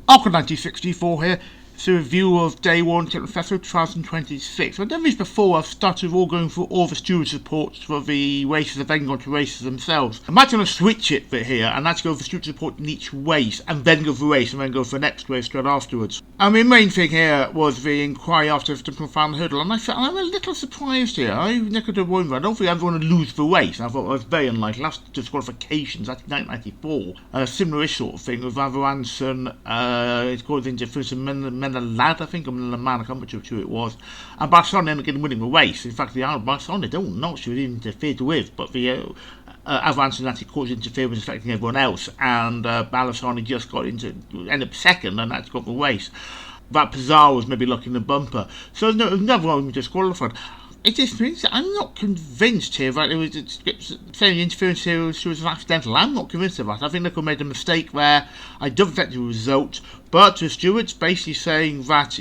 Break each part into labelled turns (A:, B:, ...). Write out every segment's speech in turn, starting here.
A: Arco 1964 here. It's a review of Day 1 Cheltenham Festival 2026. I've done these before. I've started all going through all the steward reports for the races and then gone to races themselves. I might want to switch it bit here and actually go for steward report in each race and then go for the race and then go for the next race straight afterwards. And the main thing here was the inquiry after the confound hurdle, and I'm a little surprised here. I could have won. I don't think everyone would lose the race. I thought it was very unlikely. Last disqualifications, that's 1994. A similar-ish sort of thing with Avaranson, it's called into Menelad, I think, or Menelaman, I can't remember who it was. And Barcelona ended up winning the race. In fact, the Barcelona don't know she was interfered with, but the Avaranson actually caused interference affecting everyone else, and Barcelona just ended up second and actually got the race. That Pizarro was maybe lucky in the bumper. So no, never one disqualified. It just means that I'm not convinced here that it was saying the interference here was accidental. I'm not convinced of that. I think they could have made a mistake there. I don't think the result, but the steward's basically saying that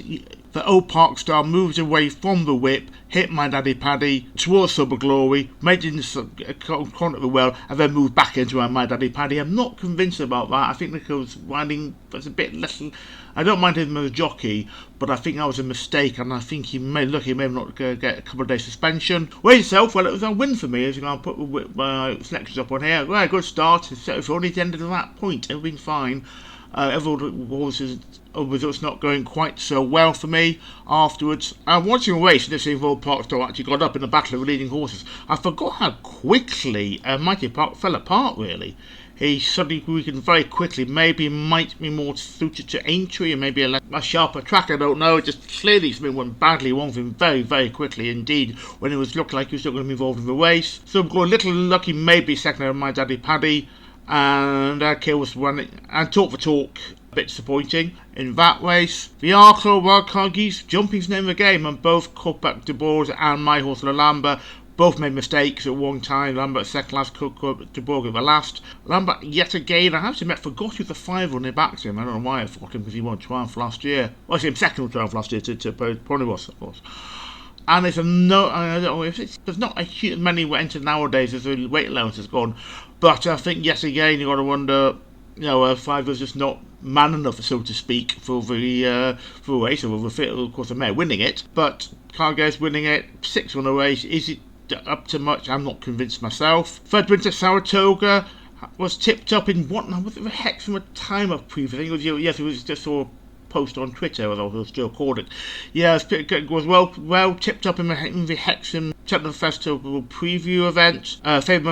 A: the old Park Star moved away from the whip, hit My Daddy Paddy towards Silver Glory, made it into contact the well, and then moved back into My Daddy Paddy. I'm not convinced about that. I think Nicholas riding was a bit less. I don't mind him as a jockey, but I think that was a mistake, and I think he may not get a couple of days suspension. Race itself, well, it was a win for me. As you know, I'll put my selections up on here. Well, good start. If only it ended at that point, it would have been fine. Everyone was not going quite so well for me afterwards. Watching a race, and this involved Park Star actually got up in the battle of the leading horses. I forgot how quickly Mighty Park fell apart, really. He suddenly weakened very quickly. Maybe he might be more suited to Aintree and maybe a sharper track, I don't know. Just clearly something went badly wrong for him very, very quickly indeed when it was looked like he was still going to be involved in the race. So I'm going a little lucky, maybe second of My Daddy Paddy, and Kill was running, and Talk for Talk, a bit disappointing in that race. The Arco Wildcard Geese, jumping's name of the game, and both Cutback de Boers and My Horse Lamba both made mistakes at one time. Lambert second last, Cutback de Boers at the last. Lambert yet again, I have to admit, forgot he was the 5 when they backed him. I don't know why I forgot him, because he won 12th last year. Well, I see him second or 12th last year to Ponybus, of course. And there's there's not a huge many entered nowadays as the weight allowance has gone. But I think yet again you've got to wonder, 5 was just not man enough, so to speak, for the race. Of course, the mare winning it, but Cargay's winning it. 6 on the race. Is it up to much? I'm not convinced myself. Third Winter Saratoga was tipped up in what now? Was it the heck from a time of preview? I think it was just saw post on Twitter, as I will still call it. Yeah, it was well tipped up in the Hexham Cheltenham Festival preview event. Favourite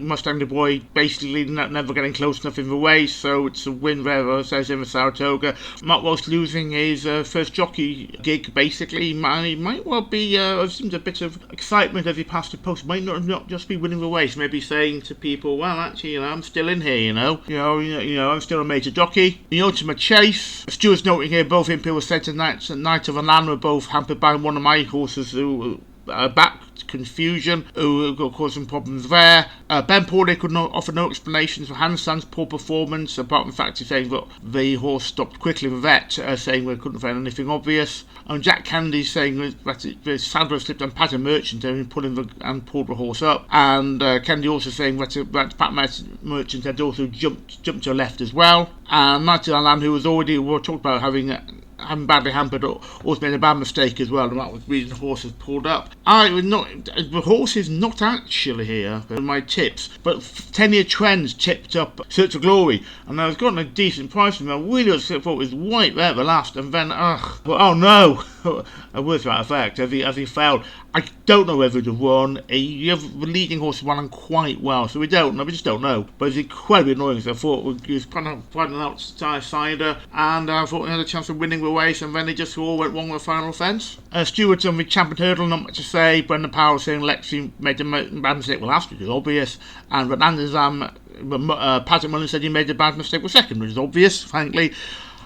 A: Mustang Du Bois basically never getting close enough in the race, so it's a win there, says in the Saratoga. Mark Walsh losing his first jockey gig, basically. He might well be, there seems a bit of excitement as he passed the post. Might not just be winning the race, maybe saying to people, well, actually, I'm still in here, I'm still a major jockey. The Ultimate Chase, Stewart's noting here, both Imperial Centre Knights and Knight of Alan were both hampered by one of my horses who back confusion, who caused some problems there. Ben Pauly could offer no explanations for Hansan's poor performance, apart from the fact he's saying that the horse stopped quickly with vet, saying we couldn't find anything obvious. And Jack Candy saying that the saddler slipped on Pat Merchant and pulled the horse up. And Candy also saying that Pat Merchant had also jumped to the left as well. And Knight of Alan, who was already talked about having badly hampered, also made a bad mistake as well, and that was the reason the horse was pulled up. The horse is not actually here for my tips, but 10-year trends tipped up Search for Glory, and I was gotten a decent price from him. I really thought it was right there at the last, and then oh no, a worse to that effect as he failed. I don't know whether to run. The leading horse ran quite well, so we just don't know. But it's incredibly annoying, so I thought he was quite an outsider, and I thought he had a chance of winning the race, and then they just all went wrong with the final fence. Stewart's on the champion hurdle, not much to say. Brendan Powell saying Lexi made a bad mistake. Well, that's obvious. And Patrick Mullen said he made a bad mistake with second, which is obvious, frankly.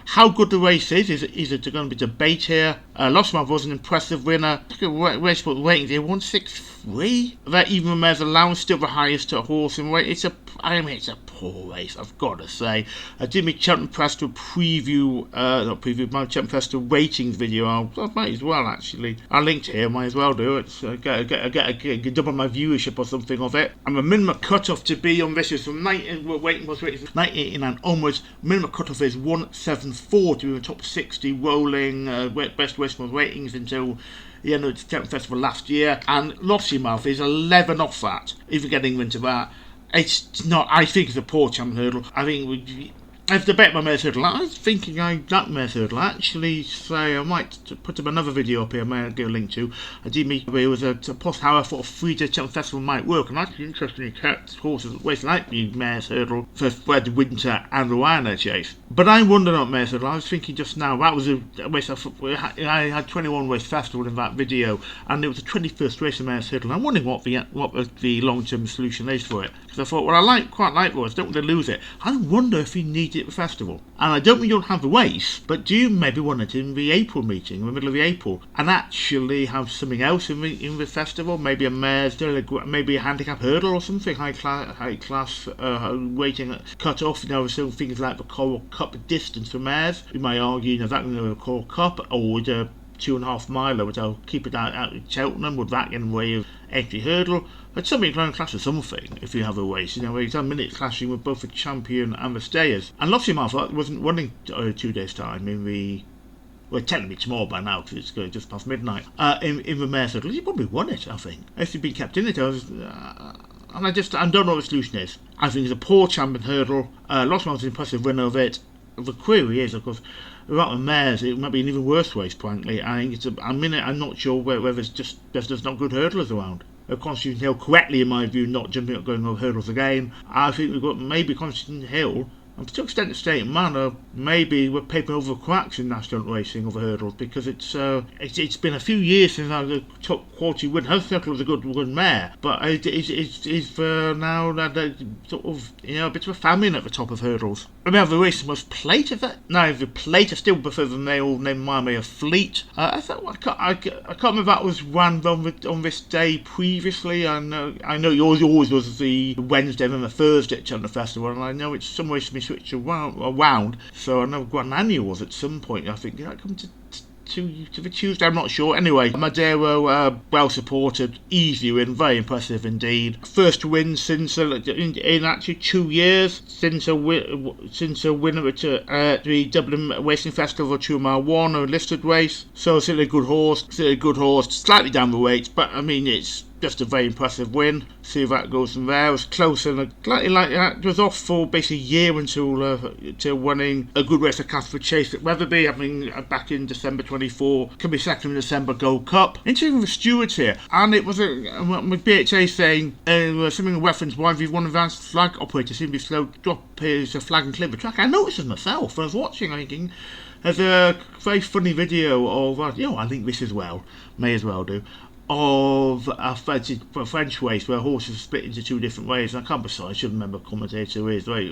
A: How good the race is it going to be debate here? Lostmark was an impressive winner. Look at race ratings here, 163. That even Mayor's allowance still the highest horse in weight. It's a poor race, I've got to say. I did my Cheltenham Festival my Cheltenham Festival ratings video. I might as well actually. I linked here, might as well do it. Get double my viewership or something of it. And the minimum cut-off to be on this is from 1989 onwards. Minimum cut-off is 175. 4 to be in the top 60 rolling best Western ratings until the end of the Cheltenham Festival last year, and Lossiemouth is 11 off that. If we're getting into that, it's not. I think it's a poor champion hurdle. I think I have to bet my Mare's Hurdle. I was thinking that Mare's Hurdle. I actually say I might put up another video up here. I may give a link to. I did meet it was a post how I thought a 3-day Cheltenham Festival might work, and I actually interestingly kept horses always like the Mare's Hurdle for the winter and the Ryanair chase. But I wondered about Mare's Hurdle. I was thinking just now that was a race I had 21 race festival in that video, and it was the 21st race of Mare's Hurdle. I'm wondering what the long-term solution is for it, because I thought, well, I quite like Royce. Don't want to lose it. I wonder if he needs it for festival. And I don't mean you don't have the race, but do you maybe want it in the April meeting, in the middle of the April, and actually have something else in the festival? Maybe a mare's, maybe a handicap hurdle or something, high class waiting cut off. Some things like the Coral Cup distance for mares. You might argue, that going to be a Coral Cup, or would a 2.5 miler, which I'll keep it out at Cheltenham, would that get in the way of entry hurdle? But something trying to clash with something if you have a race, where you've done minutes clashing with both the champion and the stayers. And Lossiemouth wasn't running 2 days' time in the. Well, technically tomorrow by now because it's going just past midnight. In the Mare's Hurdle, he probably won it, I think. If he'd been kept in it, and I don't know what the solution is. I think it's a poor champion hurdle. Lossiemouth's an impressive winner of it. The query is, of course, about the mares, it might be an even worse race, frankly. I think I'm not sure whether there's not good hurdlers around. Constitution Hill correctly, in my view, not jumping up going over hurdles again. I think we've got maybe Constitution Hill, and to an extent the State and Manor, maybe we're papering over cracks in national racing over hurdles, because it's been a few years since I had a top quality win. Hurstcurtle was a good mare, but it's now sort of a bit of a famine at the top of hurdles. I mean, the race was Plate, is that? No, the Plate, I still prefer the male named Miami of Fleet. I can't remember if that was run on this day previously. I know yours always was the Wednesday and the Thursday at Cheltenham Festival, and I know it's some ways to be switched around. So I know Grand Annual was at some point. I think did that come to the Tuesday? I'm not sure. Anyway, Madero, well supported, easy win, very impressive indeed. First win since in actually 2 years since a winner at the Dublin Racing Festival 2 mile 1, a listed race. So still a good horse, slightly down the weight, but I mean it's just a very impressive win. See if that goes from there. It was close and slightly like that. It was off for basically a year until winning a good race at Casper Chase at Wetherby, happening back in December 24. Could be second in December Gold Cup. Interesting with stewards here, and it was with BHA saying something in reference why one advanced flag operator seemed to be slow to drop his flag and clear the track. I noticed it myself. I was watching, thinking. There's a very funny video of I think this as well may as well do. Of a French race where horses are split into 2 different ways. And I can't be sorry, I should remember the commentator is right,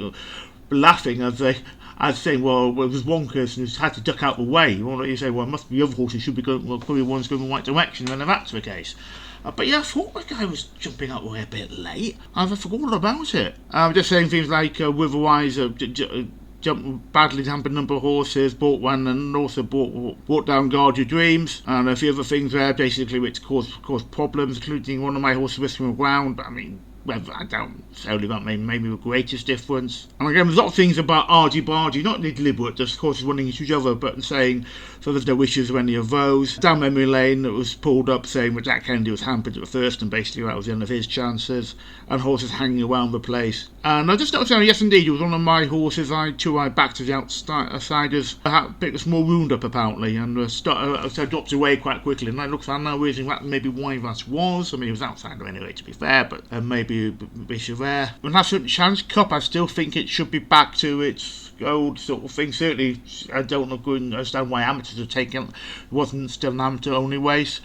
A: laughing as saying, well, it was one person who's had to duck out the way. You say, well, it must be other horses should be going, well, probably one's going the right direction, and if that's the case. But yeah, I thought the guy was jumping out the way a bit late. I forgot all about it. Just saying things like Riverwise jumped badly hampered number of horses, bought one and also brought down Guard Your Dreams, and a few other things there basically which caused problems, including one of my horses risking the ground. But I mean, I don't solely about maybe the greatest difference. And again, there's a lot of things about argy-bargy, not deliberate, just horses running into each other, but saying, so there's no issues with any of those. Down memory lane, it was pulled up saying that Jack Kennedy was hampered at the first, and basically that was the end of his chances, and horses hanging around the place. And I just noticed, yes indeed, it was one of my horses I backed to the outsiders. I had picked a small wound up apparently, and so dropped away quite quickly, and I looked at now realizing that maybe why that was. I mean, he was outsider anyway, to be fair, but maybe a bit there. But National Challenge Cup, I still think it should be back to its old sort of thing. Certainly, I don't understand why amateurs are taking it. It wasn't still an amateur only race.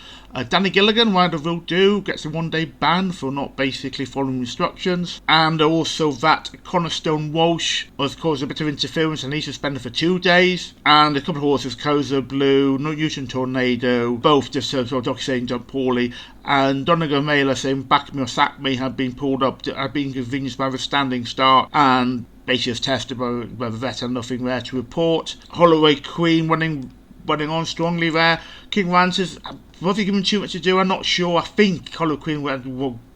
A: Danny Gilligan, why the will do, gets a 1-day ban for not basically following instructions. And also that Cornerstone Walsh was caused a bit of interference and he's suspended for 2 days. And a couple of horses, Koza Blue, Newton Tornado, both just sort of saying jumped poorly. And Donegal Mailer saying back me or sack me had been pulled up, had been convenienced by the standing start, and basically tested by the vet and nothing there to report. Holloway Queen running on strongly there. King Rances Was he given too much to do? I'm not sure. I think Colin Quinn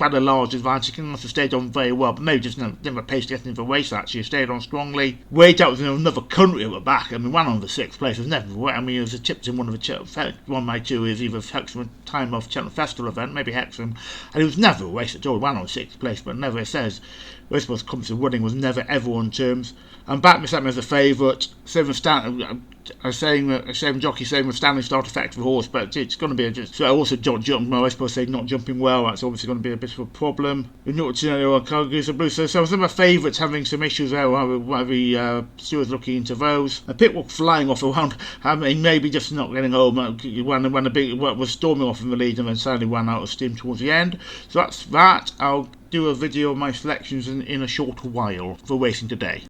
A: had a large advantage. He must have stayed on very well, but maybe just never paced anything for a race actually. He stayed on strongly. Wade out was in another country at the back. I mean, ran on the 6th place. Was never. I mean, it was a tipped in one of my two is either Hexham time of Cheltenham Festival event, maybe Hexham, and it was never a race at all. Ran on 6th place, but never, it says, race was comes to running was never ever on terms. I'm back Miss Emma as a favourite. Same with Stanley. I'm saying same jockey, same with Stanley start effective horse, but it's going to be just. So also don't jump. I suppose say not jumping well. That's obviously going to be a bit of a problem. Not blue. So some of my favourites having some issues there. The stewards looking into those. A pit was flying off around. I mean, maybe just not getting home. When a big was storming off in the lead and then suddenly ran out of steam towards the end. So that's that. I'll do a video of my selections in a short while for racing today.